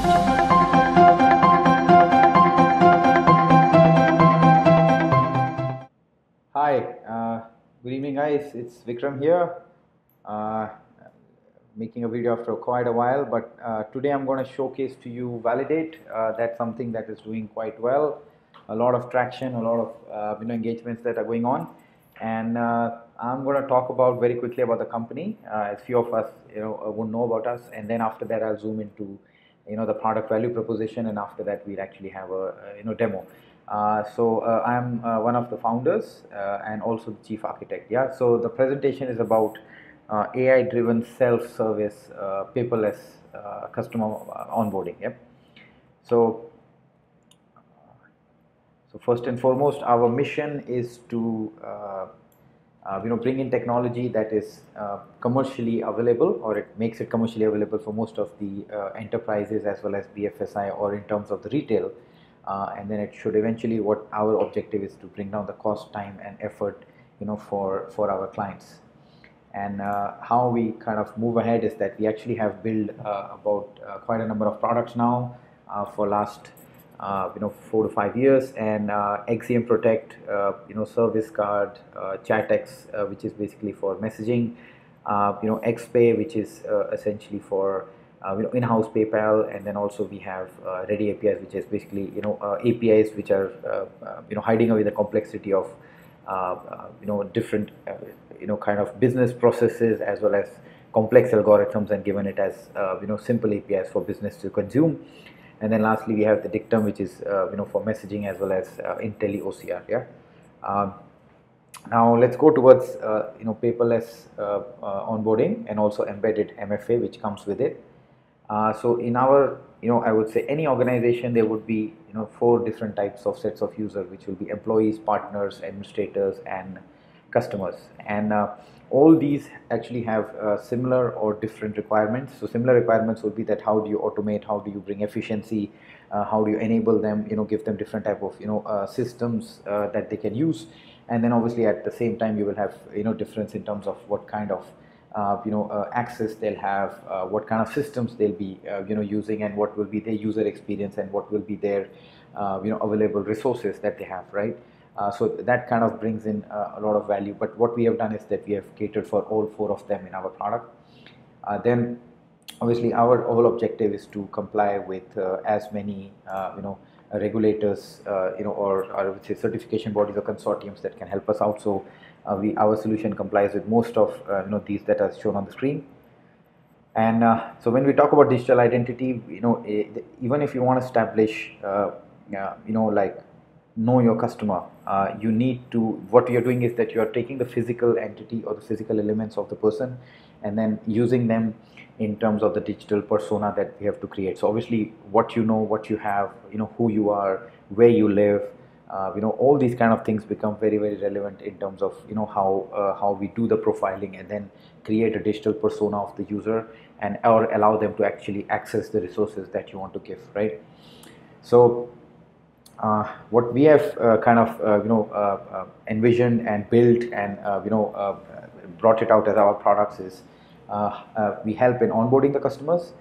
Hi, good evening guys, it's Vikram here, uh, making a video after quite a while, but today I'm going to showcase to you Valydate. That's something that is doing quite well, a lot of traction, a lot of engagements that are going on, and I'm going to talk about very quickly about the company, as few of us would know about us, and then after that I'll zoom into the product value proposition, and after that we'll actually have a demo. I'm one of the founders and also the chief architect. Yeah. So the presentation is about AI-driven self-service, paperless customer onboarding. Yep. So, so first and foremost, our mission is to bring in technology that is commercially available, or it makes it commercially available for most of the enterprises as well as BFSI, or in terms of the retail. And then it should eventually, what our objective is to bring down the cost, time and effort for our clients. And how we kind of move ahead is that we actually have built about quite a number of products now for last 4 to 5 years, and XCM Protect, Service Card, ChatX, which is basically for messaging, XPay, which is essentially for in-house PayPal, and then also we have Ready APIs, which is basically APIs which are hiding away the complexity of different kind of business processes as well as complex algorithms, and given it as simple APIs for business to consume. And then lastly we have the Dictum, which is for messaging as well as Intelli OCR. Yeah. Now let's go towards paperless onboarding and also embedded MFA, which comes with it. So in our, I would say any organization, there would be 4 different types of sets of users, which will be employees, partners, administrators, and customers. And all these actually have similar or different requirements. So similar requirements would be that how do you automate, how do you bring efficiency, how do you enable them, give them different type of systems that they can use. And then obviously at the same time you will have difference in terms of what kind of access they'll have, what kind of systems they'll be using, and what will be their user experience, and what will be their available resources that they have, right? So that kind of brings in a lot of value. But what we have done is that we have catered for all 4 of them in our product. Then obviously our whole objective is to comply with as many regulators or I would say certification bodies or consortiums that can help us out. So our solution complies with most of these that are shown on the screen. And so when we talk about digital identity, even if you want to establish like know your customer, you need to, what you're doing is that you're taking the physical entity or the physical elements of the person and then using them in terms of the digital persona that we have to create. So obviously what what you have, who you are, where you live, all these kind of things become very, very relevant in terms of how we do the profiling and then create a digital persona of the user, and or allow them to actually access the resources that you want to give, right? So what we have kind of envisioned and built and brought it out as our products is we help in onboarding the customers.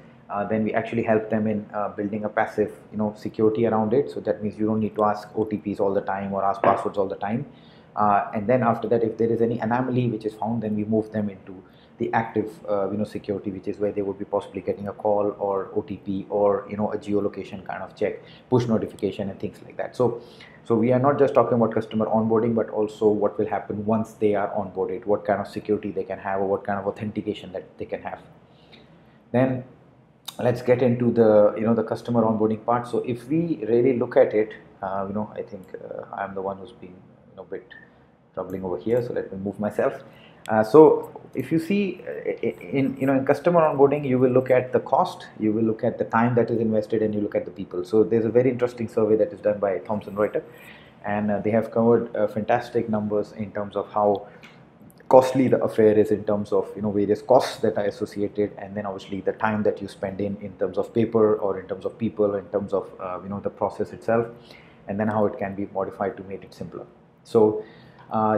Then we actually help them in building a passive security around it. So that means you don't need to ask OTPs all the time or ask passwords all the time. And then after that, if there is any anomaly which is found, then we move them into the active security, which is where they would be possibly getting a call or OTP or a geolocation kind of check, push notification and things like that. So we are not just talking about customer onboarding, but also what will happen once they are onboarded, what kind of security they can have, or what kind of authentication that they can have. Then let's get into the the customer onboarding part. So if we really look at it, I think I'm the one who's been a bit troubling over here, so let me move myself. So if you see in customer onboarding, you will look at the cost, you will look at the time that is invested, and you look at the people. So there's a very interesting survey that is done by Thomson Reuters, and they have covered fantastic numbers in terms of how costly the affair is in terms of various costs that are associated, and then obviously the time that you spend in terms of paper or in terms of people, in terms of the process itself, and then how it can be modified to make it simpler. So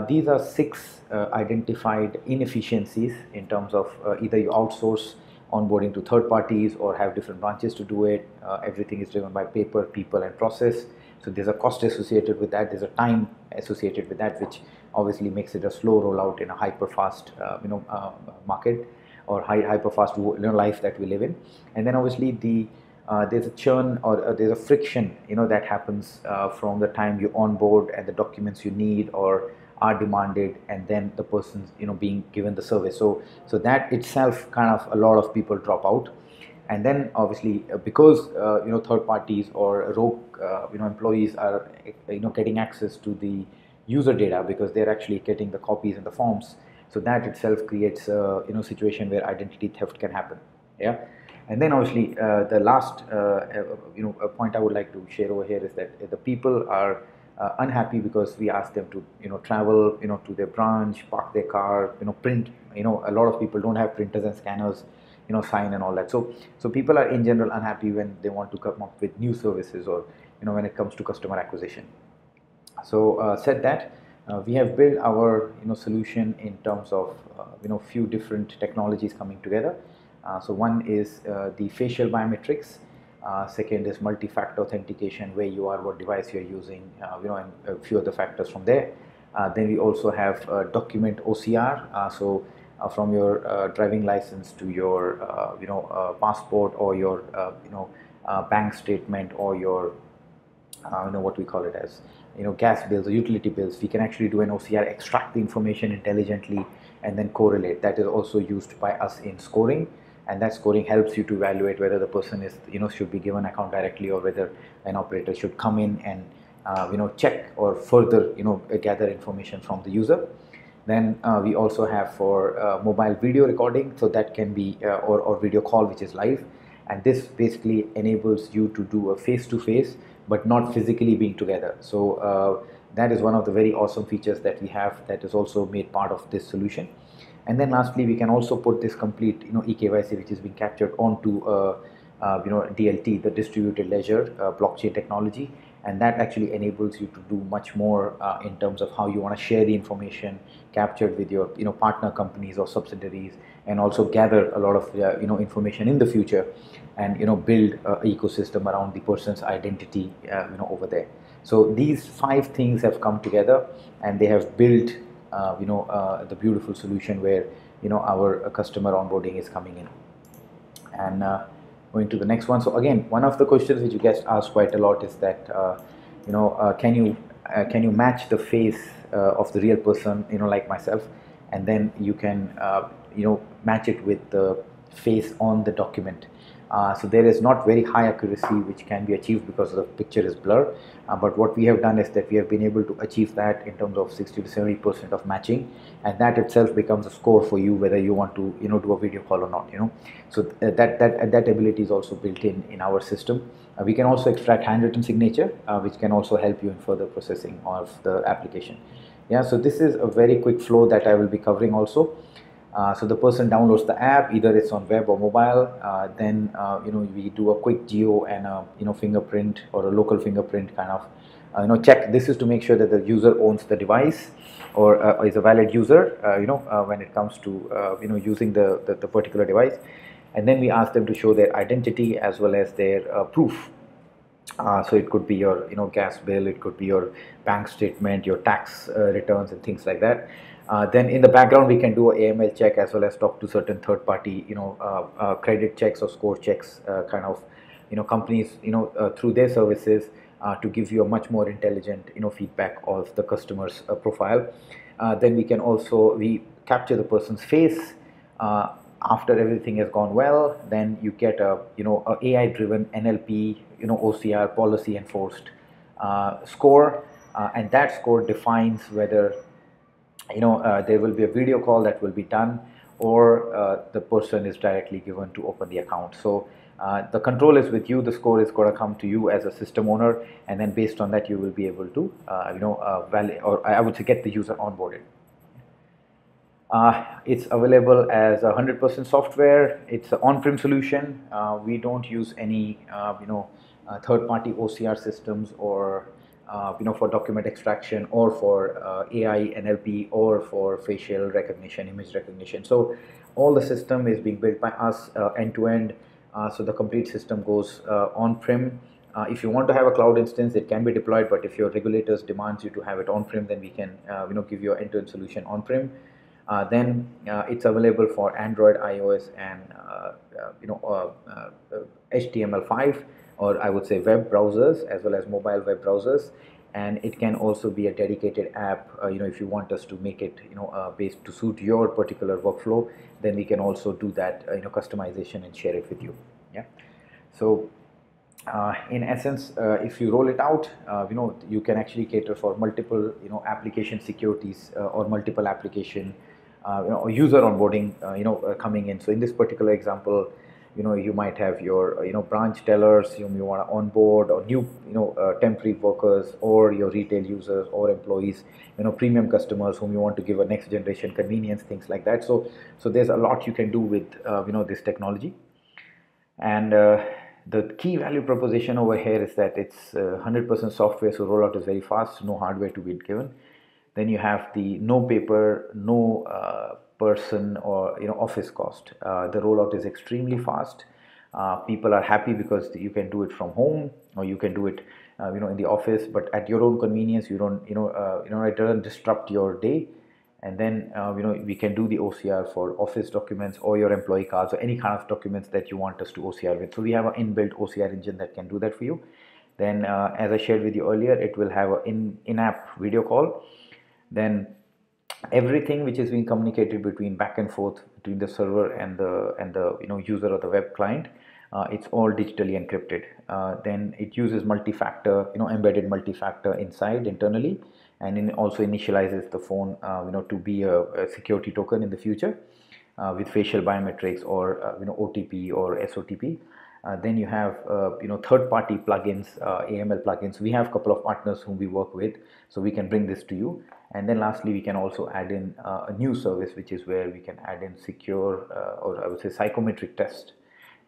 these are 6 identified inefficiencies in terms of either you outsource onboarding to third parties or have different branches to do it. Everything is driven by paper, people, and process. So there's a cost associated with that. There's a time associated with that, which obviously makes it a slow rollout in a hyper fast market or hyper fast life that we live in. And then obviously there's a churn or there's a friction that happens from the time you onboard and the documents you need or are demanded, and then the person's being given the service. So that itself kind of a lot of people drop out. And then obviously because third parties or rogue employees are getting access to the user data because they're actually getting the copies and the forms, so that itself creates a situation where identity theft can happen. Yeah. And then obviously the last a point I would like to share over here is that the people are unhappy because we ask them to travel to their branch, park their car, print. A lot of people don't have printers and scanners, sign and all that. So people are in general unhappy when they want to come up with new services or when it comes to customer acquisition. So said that, we have built our solution in terms of few different technologies coming together. So one is the facial biometrics. Second is multi-factor authentication, where you are, what device you are using, and a few other factors from there. Then we also have document OCR. So from your driving license to your passport or your bank statement or your what we call it as gas bills or utility bills, we can actually do an OCR, extract the information intelligently and then correlate. That is also used by us in scoring, and that scoring helps you to evaluate whether the person is should be given account directly or whether an operator should come in and check or further gather information from the user. Then we also have for mobile video recording, so that can be or video call which is live, and this basically enables you to do a face-to-face but not physically being together. So that is one of the very awesome features that we have that is also made part of this solution. And then lastly, we can also put this complete eKYC, which is being captured onto DLT, the distributed ledger blockchain technology, and that actually enables you to do much more in terms of how you want to share the information captured with your partner companies or subsidiaries, and also gather a lot of information in the future, and build an ecosystem around the person's identity over there. So these 5 things have come together and they have built the beautiful solution where our customer onboarding is coming in. And going to the next one. So again, one of the questions which you guys ask quite a lot is that can you match the face of the real person, like myself, and then you can match it with the face on the document. So there is not very high accuracy which can be achieved because the picture is blurred, but what we have done is that we have been able to achieve that in terms of 60 to 70% of matching, and that itself becomes a score for you whether you want to do a video call or not. So that ability is also built in our system. We can also extract handwritten signature, which can also help you in further processing of the application. Yeah, so this is a very quick flow that I will be covering also. So the person downloads the app, either it's on web or mobile. Then we do a quick geo and a fingerprint or a local fingerprint kind of check. This is to make sure that the user owns the device or is a valid user when it comes to using the particular device. And then we ask them to show their identity as well as their proof. So it could be your gas bill, it could be your bank statement, your tax returns and things like that. Then in the background we can do an AML check as well as talk to certain third party credit checks or score checks kind of companies through their services to give you a much more intelligent feedback of the customer's profile. Then we can also capture the person's face. After everything has gone well, then you get a AI driven NLP OCR policy enforced score, and that score defines whether there will be a video call that will be done, or the person is directly given to open the account. So the control is with you, the score is going to come to you as a system owner, and then based on that you will be able to or I would say get the user onboarded. It's available as 100% software. It's an on-prem solution. We don't use any third-party OCR systems or for document extraction or for AI, NLP, or for facial recognition, image recognition. So all the system is being built by us end to end. So the complete system goes on-prem. If you want to have a cloud instance, it can be deployed, but if your regulators demands you to have it on-prem, then we can give you an end-to-end solution on-prem. Then it's available for Android, iOS, and HTML5, or I would say web browsers, as well as mobile web browsers. And it can also be a dedicated app. If you want us to make it based to suit your particular workflow, then we can also do that customization and share it with you. Yeah. So in essence, if you roll it out, you can actually cater for multiple application securities or multiple application or user onboarding coming in. So in this particular example, you might have your branch tellers whom you want to onboard, or new temporary workers, or your retail users or employees, premium customers whom you want to give a next generation convenience, things like that. So there's a lot you can do with this technology. And the key value proposition over here is that it's 100% software, so rollout is very fast, no hardware to be given. Then you have the no paper, no person or office cost. The rollout is extremely fast. People are happy because you can do it from home, or you can do it in the office, but at your own convenience. You don't it doesn't disrupt your day. And then we can do the OCR for office documents or your employee cards or any kind of documents that you want us to OCR with. So we have an inbuilt OCR engine that can do that for you. Then as I shared with you earlier, it will have an in-app video call. Then everything which is being communicated between back and forth between the server and the user or the web client, it's all digitally encrypted. Then it uses multi-factor, embedded multi-factor inside internally, and also initializes the phone to be a security token in the future with facial biometrics or OTP or SOTP. Then you have third-party plugins, AML plugins. We have a couple of partners whom we work with, so we can bring this to you. And then lastly, we can also add in a new service, which is where we can add in secure or I would say psychometric test.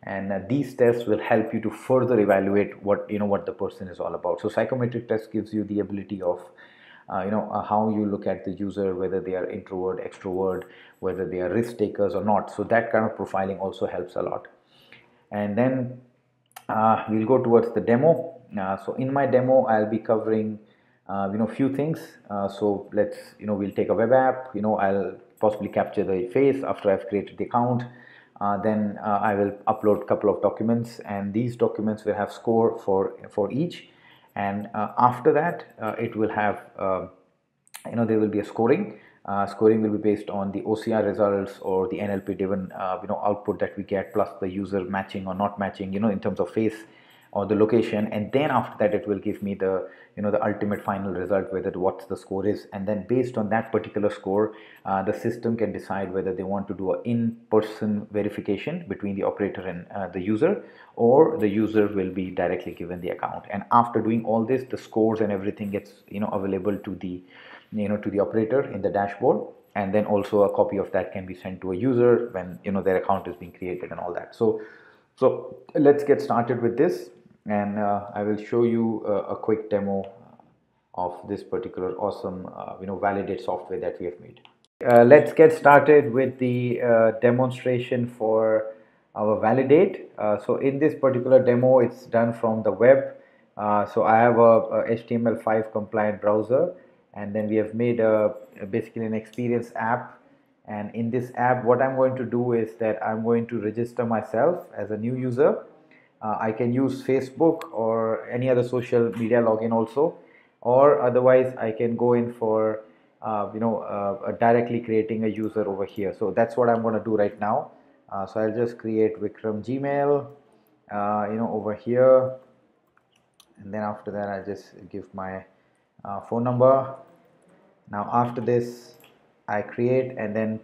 And these tests will help you to further evaluate what the person is all about. So psychometric test gives you the ability of how you look at the user, whether they are introvert, extrovert, whether they are risk takers or not. So that kind of profiling also helps a lot. And then we'll go towards the demo. So in my demo, I'll be covering few things. So let's we'll take a web app. I'll possibly capture the face after I've created the account. Then I will upload a couple of documents, and these documents will have score for each. And after that, it will have there will be a scoring. Scoring will be based on the OCR results or the NLP driven output that we get, plus the user matching or not matching in terms of face or the location. And then after that, it will give me the the ultimate final result, whether what the score is. And then based on that particular score, the system can decide whether they want to do an in-person verification between the operator and the user, or the user will be directly given the account. And after doing all this, the scores and everything gets available to the to the operator in the dashboard. And then also a copy of that can be sent to a user when their account is being created and all that. So let's get started with this, and I will show you a quick demo of this particular awesome Valydate software that we have made. Let's get started with the demonstration for our Valydate. So in this particular demo, it's done from the web. So I have a HTML5 compliant browser, and then we have made basically an experience app. And in this app, what I'm going to do is that I'm going to register myself as a new user. I can use Facebook or any other social media login also, or otherwise I can go in for directly creating a user over here. So that's what I'm going to do right now. So I'll just create Vikram Gmail over here, and then after that I'll just give my phone number. Now after this, I create, and then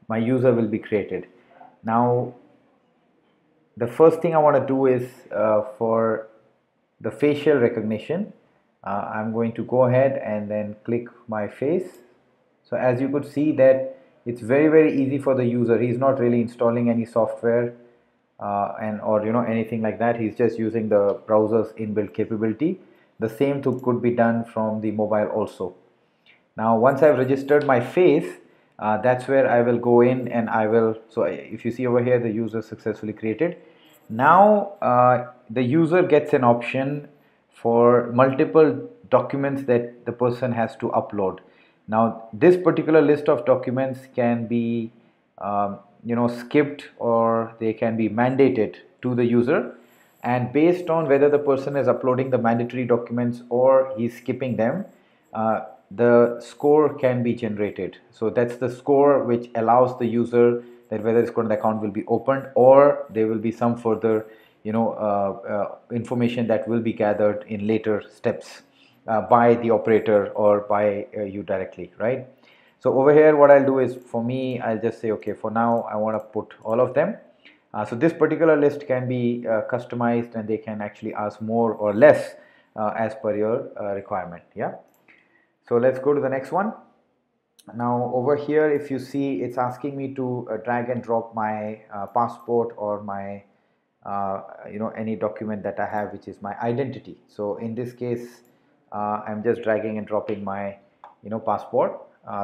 my user will be created. Now the first thing I want to do is for the facial recognition, I'm going to go ahead and then click my face. So as you could see that it's very easy for the user. He's not really installing any software or anything like that. He's just using the browser's inbuilt capability. the same could be done from the mobile also. Now once I've registered my face, that's where I will go in and I will, so if you see over here, the user successfully created. Now the user gets an option for multiple documents that the person has to upload. Now this particular list of documents can be skipped, or they can be mandated to the user, and based on whether the person is uploading the mandatory documents or he's skipping them, the score can be generated. So that's the score which allows the user that whether the account will be opened, or there will be some further information that will be gathered in later steps by the operator or by you directly, right? So over here what I'll do is, for me, I'll just say, okay, for now I want to put all of them. So this particular list can be customized, and they can actually ask more or less as per your requirement. Yeah. So let's go to the next one. Now over here, if you see, it's asking me to drag and drop my passport or my any document that I have, which is my identity. So in this case, I'm just dragging and dropping my passport.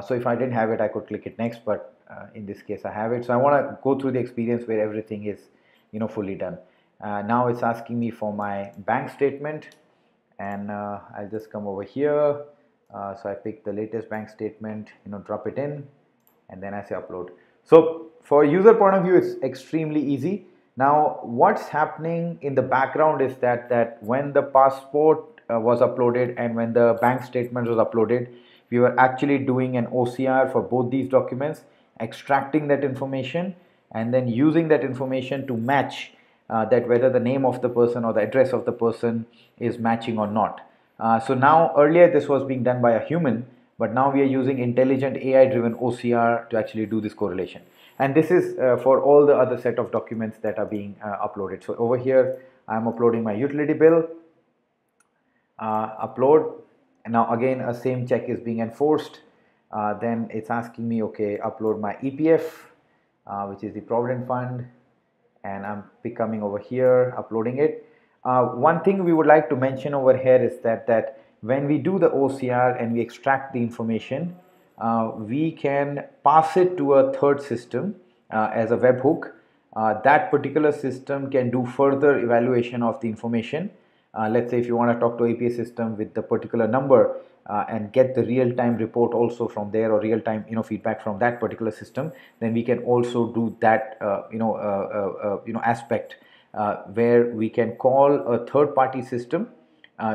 So if I didn't have it, I could click it next, but in this case I have it. So I want to go through the experience where everything is fully done. Now it's asking me for my bank statement, and I'll just come over here. So I pick the latest bank statement, drop it in, and then I say upload. So for user point of view, it's extremely easy. Now what's happening in the background is that when the passport was uploaded and when the bank statement was uploaded, we were actually doing an OCR for both these documents, extracting that information and then using that information to match that whether the name of the person or the address of the person is matching or not. So now earlier this was being done by a human, but now we are using intelligent AI driven OCR to actually do this correlation. And this is for all the other set of documents that are being uploaded. So over here I'm uploading my utility bill, upload, and now again a same check is being enforced. Then it's asking me, okay, upload my EPF, which is the Provident Fund, and I'm coming over here, uploading it. One thing we would like to mention over here is that when we do the OCR and we extract the information, we can pass it to a third system as a webhook. That particular system can do further evaluation of the information. Let's say if you want to talk to API system with the particular number and get the real-time report also from there, or real-time feedback from that particular system, then we can also do that aspect where we can call a third-party system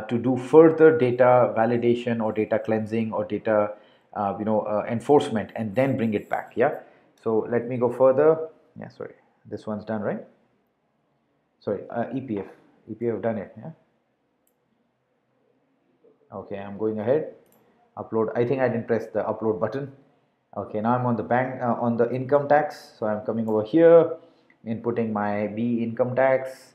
to do further data validation or data cleansing or data enforcement, and then bring it back. Yeah. So let me go further. Yeah, sorry, this one's done, right? Sorry, EPF done it. Yeah. Okay, I'm going ahead, upload. I think I didn't press the upload button. Okay, now I'm on the bank on the income tax. So I'm coming over here, inputting my B income tax.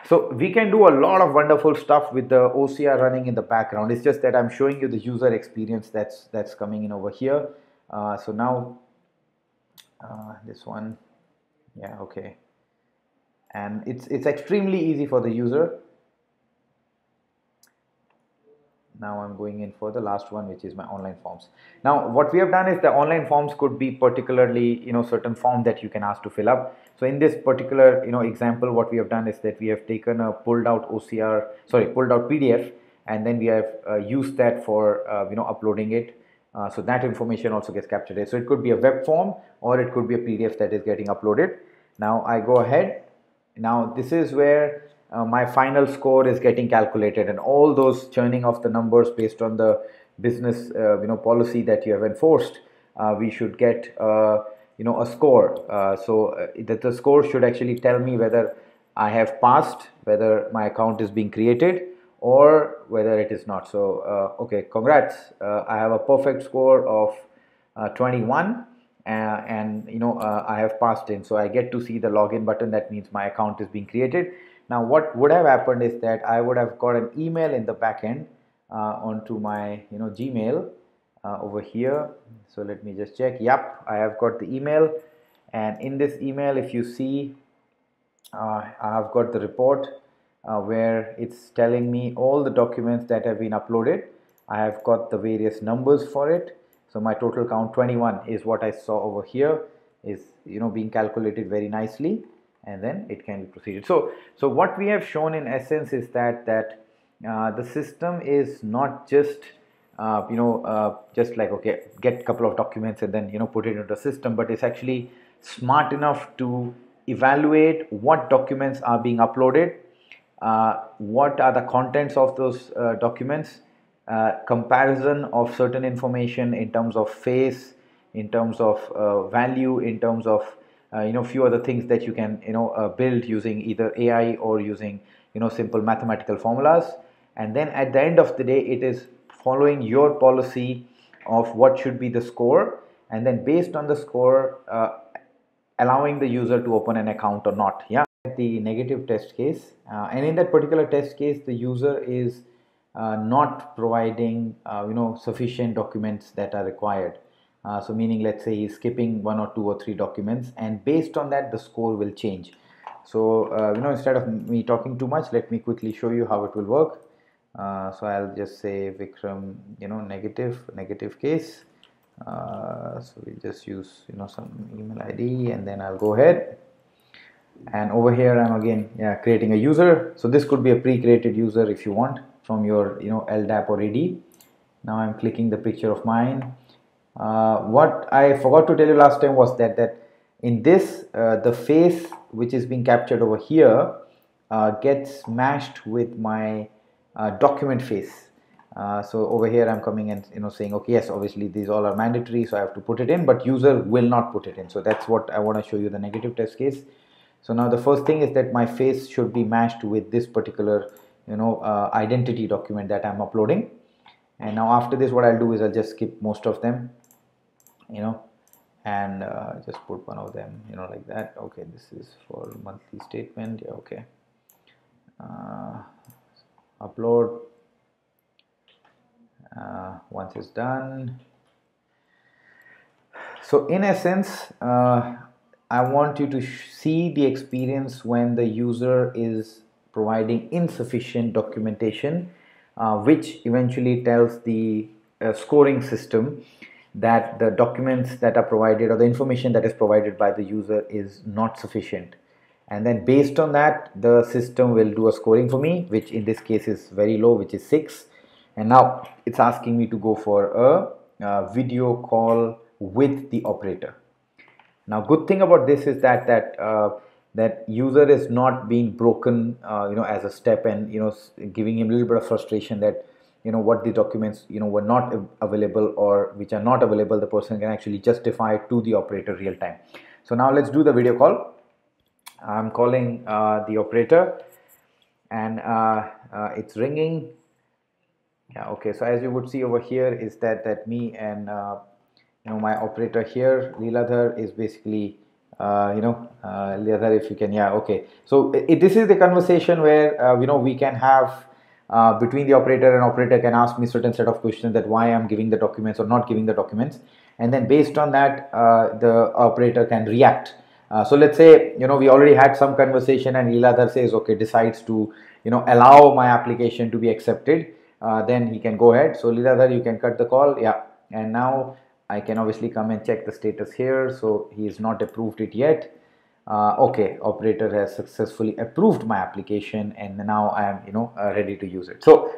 So we can do a lot of wonderful stuff with the OCR running in the background. It's just that I'm showing you the user experience that's coming in over here. So now this one, yeah, okay, and it's extremely easy for the user. Now I'm going in for the last one, which is my online forms. Now what we have done is the online forms could be particularly certain form that you can ask to fill up. So in this particular example, what we have done is that we have taken a pulled out PDF, and then we have used that for uploading it. So that information also gets captured. So it could be a web form, or it could be a PDF that is getting uploaded. Now I go ahead. Now this is where my final score is getting calculated, and all those churning of the numbers based on the business policy that you have enforced, we should get a score. So that the score should actually tell me whether I have passed, whether my account is being created, or whether it is not. So okay, congrats, I have a perfect score of 21. And I have passed in, so I get to see the login button. That means my account is being created. Now what would have happened is that I would have got an email in the backend onto my Gmail over here. So let me just check. Yep, I have got the email, and in this email, if you see, I have got the report. where it's telling me all the documents that have been uploaded. I have got the various numbers for it. So my total count 21 is what I saw over here, is being calculated very nicely, and then it can be proceeded. So what we have shown in essence is that the system is not just just like, okay, get a couple of documents and then put it into the system, but it's actually smart enough to evaluate what documents are being uploaded, what are the contents of those documents, comparison of certain information in terms of face, in terms of value, in terms of few other things that you can build using either AI or using simple mathematical formulas. And then at the end of the day, it is following your policy of what should be the score, and then based on the score, allowing the user to open an account or not. Yeah, the negative test case, and in that particular test case, the user is not providing sufficient documents that are required. So meaning, let's say he's skipping 1 or 2 or 3 documents, and based on that the score will change. So instead of me talking too much, let me quickly show you how it will work. So I'll just say Vikram, negative case. So we just use some email ID, and then I'll go ahead, and over here I'm again creating a user. So this could be a pre-created user if you want from your LDAP or AD. Now I'm clicking the picture of mine. What I forgot to tell you last time was that in this the face which is being captured over here gets matched with my document face. So over here I'm coming and saying, okay, yes, obviously these all are mandatory, so I have to put it in, but user will not put it in. So that's what I want to show you, the negative test case. So now the first thing is that my face should be matched with this particular identity document that I'm uploading. And now after this, what I'll do is I'll just skip most of them, and just put one of them like that. Okay, this is for monthly statement. Yeah, okay. Upload. Once it's done, so in essence, I want you to see the experience when the user is providing insufficient documentation, which eventually tells the scoring system that the documents that are provided or the information that is provided by the user is not sufficient. And then based on that, the system will do a scoring for me, which in this case is very low, which is 6. And now it's asking me to go for a video call with the operator. Now, good thing about this is that user is not being broken, as a step, and giving him a little bit of frustration that what the documents were not available, or which are not available. The person can actually justify to the operator real time. So now let's do the video call. I'm calling the operator, and it's ringing. Yeah, okay. So as you would see over here is that me and my operator here, Leeladhar, is basically Leeladhar, if you can, yeah, okay. So this is the conversation where we can have between the operator, and operator can ask me certain set of questions, that why I'm giving the documents or not giving the documents, and then based on that the operator can react. So let's say we already had some conversation, and Leeladhar says, okay, decides to allow my application to be accepted. Then he can go ahead. So Leeladhar, you can cut the call. Yeah, and now I can obviously come and check the status here. So he is not approved it yet. Okay, operator has successfully approved my application, and now I am ready to use it. So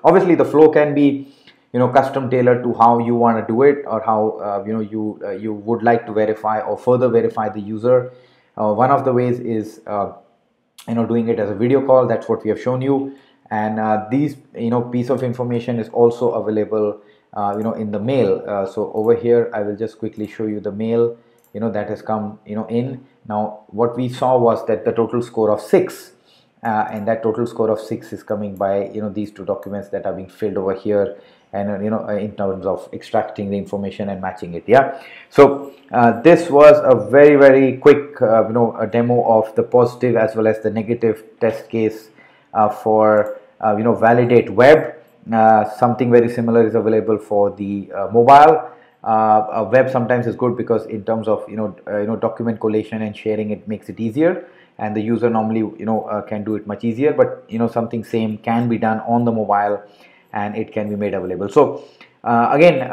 obviously the flow can be custom tailored to how you want to do it, or how you would like to verify or further verify the user. One of the ways is doing it as a video call. That's what we have shown you. And these piece of information is also available in the mail. So over here I will just quickly show you the mail that has come in. Now what we saw was that the total score of 6, and that total score of 6 is coming by these 2 documents that are being filled over here, and in terms of extracting the information and matching it. Yeah, so this was a very quick a demo of the positive as well as the negative test case for Valydate web. Something very similar is available for the mobile. Web sometimes is good because in terms of document collation and sharing, it makes it easier. and the user normally can do it much easier, but something same can be done on the mobile and it can be made available. So again,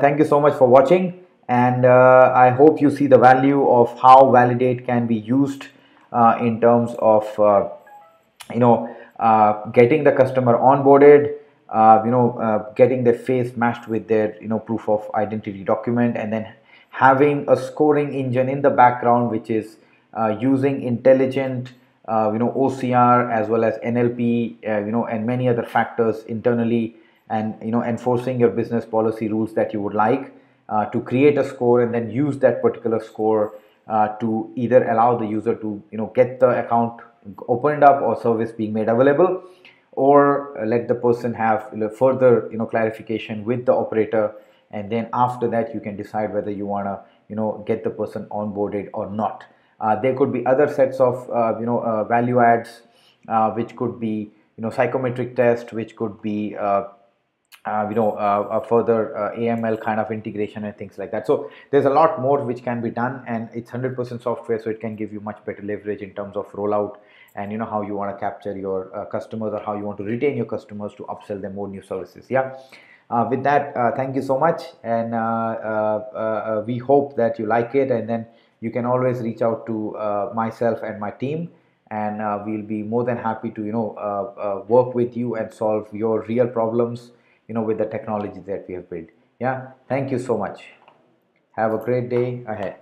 thank you so much for watching, and I hope you see the value of how Valydate can be used in terms of getting the customer onboarded, getting their face matched with their proof of identity document, and then having a scoring engine in the background which is using intelligent OCR as well as NLP, and many other factors internally, and enforcing your business policy rules that you would like to create a score, and then use that particular score to either allow the user to get the account opened up or service being made available, or let the person have further clarification with the operator, and then after that you can decide whether you want to get the person onboarded or not. There could be other sets of value adds, which could be psychometric test, which could be a further AML kind of integration and things like that. So there's a lot more which can be done, and it's 100% software, so it can give you much better leverage in terms of rollout, and how you want to capture your customers, or how you want to retain your customers to upsell them more new services. Yeah. With that, thank you so much, and we hope that you like it, and then you can always reach out to myself and my team, and we'll be more than happy to work with you and solve your real problems with the technology that we have built. Yeah, thank you so much. Have a great day ahead.